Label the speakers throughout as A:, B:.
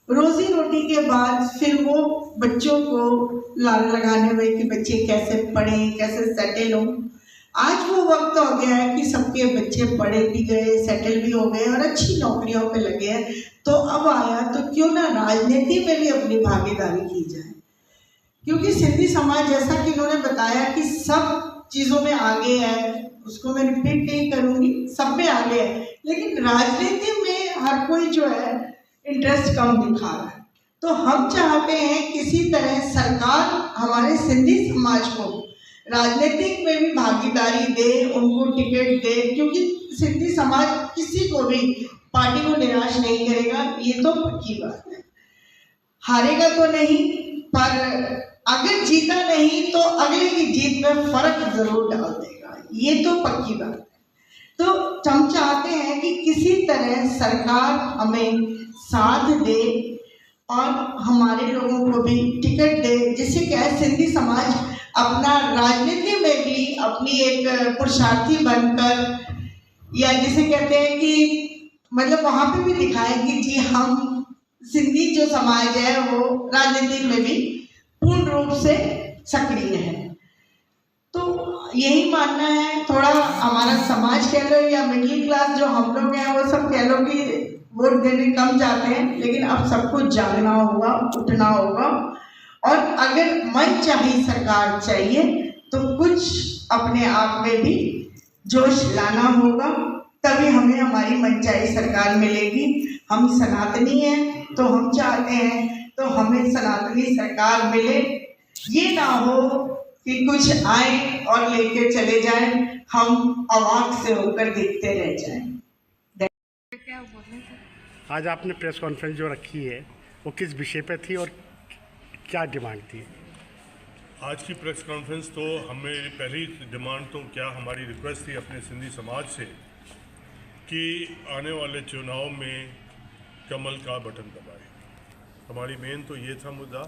A: रोजी रोटी के बाद फिर वो बच्चों को लाल लगाने में कि बच्चे कैसे पढ़ें, कैसे सेटल हों। आज वो वक्त हो गया है कि सबके बच्चे पढ़े भी गए, सेटल भी हो गए और अच्छी नौकरियों पे लगे हैं। तो अब आया तो क्यों ना राजनीति में भी अपनी भागीदारी की जाए, क्योंकि सिंधी समाज जैसा कि इन्होंने बताया कि सब चीज़ों में आगे है, उसको मैं रिपीट नहीं करूँगी, सब में आगे है, लेकिन राजनीति में हर कोई जो है इंटरेस्ट कम दिखा रहा है। तो हम चाहते हैं किसी तरह सरकार हमारे सिंधी समाज को राजनीतिक में भी भागीदारी दे, उनको टिकट दे, क्योंकि सिंधी समाज किसी को भी पार्टी को निराश नहीं करेगा, ये तो पक्की बात है। हारेगा तो नहीं, पर अगर जीता नहीं तो अगले की जीत में फर्क जरूर डाल देगा, ये तो पक्की बात है। तो हम चाहते हैं कि किसी तरह सरकार हमें साथ दे और हमारे लोगों को भी टिकट दे, जिससे क्या है सिंधी समाज अपना राजनीति में भी अपनी एक पुरुषार्थी बनकर, या जिसे कहते हैं कि मतलब वहाँ पे भी दिखाए कि जी हम सिंधी जो समाज है वो राजनीति में भी पूर्ण रूप से सक्रिय है। तो यही मानना है, थोड़ा हमारा समाज कह लो या मिडिल क्लास जो हम लोग हैं वो सब कह लो कि वोट देने कम जाते हैं, लेकिन अब सबको जागना होगा, उठना होगा, और अगर मनचाही सरकार चाहिए तो कुछ अपने आप में भी जोश लाना होगा, तभी हमें हमारी मनचाही सरकार मिलेगी। हम सनातनी हैं तो हम चाहते हैं तो हमें सनातनी सरकार मिले, ये ना हो कि कुछ आए और लेके चले जाएं, हम अवाक से होकर देखते रह जाएं।
B: आज आपने प्रेस कॉन्फ्रेंस जो रखी है वो किस विषय पे थी और क्या डिमांड थी?
C: आज की प्रेस कॉन्फ्रेंस तो हमें पहली डिमांड तो क्या हमारी रिक्वेस्ट थी अपने सिंधी समाज से कि आने वाले चुनाव में कमल का बटन दबाए। हमारी मेन तो ये था मुद्दा।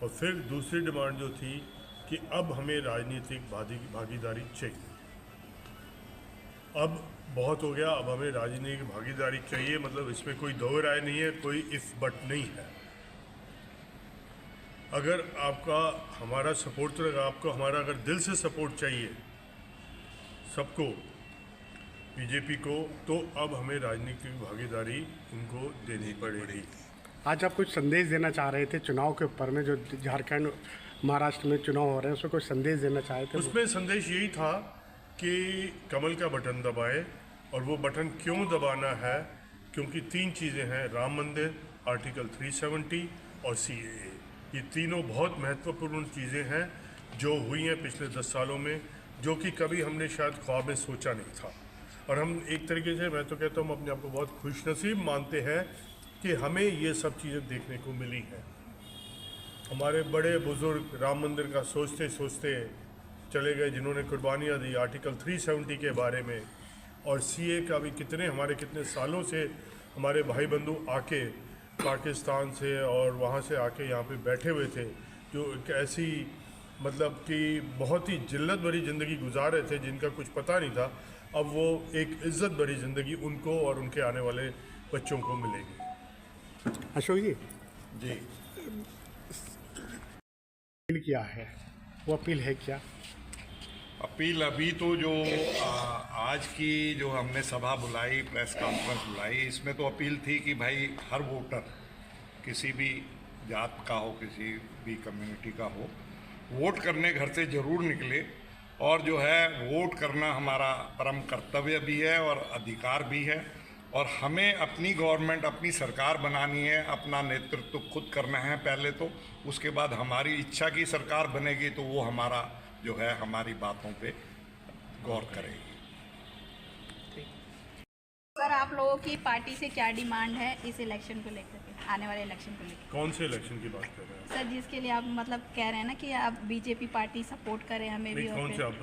C: और फिर दूसरी डिमांड जो थी कि अब हमें राजनीतिक भागीदारी चाहिए। अब बहुत हो गया, अब हमें राजनीतिक भागीदारी चाहिए, मतलब इसमें कोई दो राय नहीं है, कोई इफ बट नहीं है। अगर आपका हमारा सपोर्ट तो लगा, आपको हमारा अगर दिल से सपोर्ट चाहिए सबको, बीजेपी को, तो अब हमें राजनीतिक भागीदारी इनको देनी पड़ेगी।
B: आज आप कुछ संदेश देना चाह रहे थे चुनाव के ऊपर में, जो झारखंड महाराष्ट्र में चुनाव हो रहे हैं उसमें कुछ संदेश देना चाहे थे?
C: उसमें संदेश यही था कि कमल का बटन दबाए। और वो बटन क्यों दबाना है, क्योंकि तीन चीज़ें हैं, राम मंदिर, आर्टिकल 370 और CAA। ये तीनों बहुत महत्वपूर्ण चीज़ें हैं जो हुई हैं पिछले 10 सालों में, जो कि कभी हमने शायद ख्वाब में सोचा नहीं था। और हम एक तरीके से, मैं तो कहता हूँ, हम अपने आप को बहुत खुशनसीब मानते हैं कि हमें ये सब चीज़ें देखने को मिली हैं। हमारे बड़े बुजुर्ग राम मंदिर का सोचते सोचते चले गए, जिन्होंने कुर्बानियाँ दी आर्टिकल 370 के बारे में, और CAA का भी कितने सालों से हमारे भाई बंधु आके पाकिस्तान से और वहाँ से आके यहाँ पे बैठे हुए थे, जो एक ऐसी मतलब कि बहुत ही जिल्लत भरी ज़िंदगी गुजार रहे थे जिनका कुछ पता नहीं था। अब वो एक इज़्ज़त भरी ज़िंदगी उनको और उनके आने वाले बच्चों को मिलेगी।
B: अशोक जी
C: जी,
B: अपील किया है, वो अपील है क्या?
D: अपील अभी तो जो आज की जो हमने सभा बुलाई, प्रेस कॉन्फ्रेंस बुलाई, इसमें तो अपील थी कि भाई हर वोटर किसी भी जात का हो, किसी भी कम्युनिटी का हो, वोट करने घर से ज़रूर निकले। और जो है वोट करना हमारा परम कर्तव्य भी है और अधिकार भी है। और हमें अपनी गवर्नमेंट, अपनी सरकार बनानी है, अपना नेतृत्व खुद करना है पहले तो, उसके बाद हमारी इच्छा की सरकार बनेगी तो वो हमारा जो है हमारी बातों पे गौर करेगी।
E: सर, आप लोगों की पार्टी से क्या डिमांड है इस इलेक्शन को लेकर के, आने वाले इलेक्शन को लेकर?
C: कौन से इलेक्शन की बात कर रहे हैं
E: सर, जिसके लिए आप मतलब कह रहे हैं ना कि आप बीजेपी पार्टी सपोर्ट करें हमें भी,
C: कौन से आप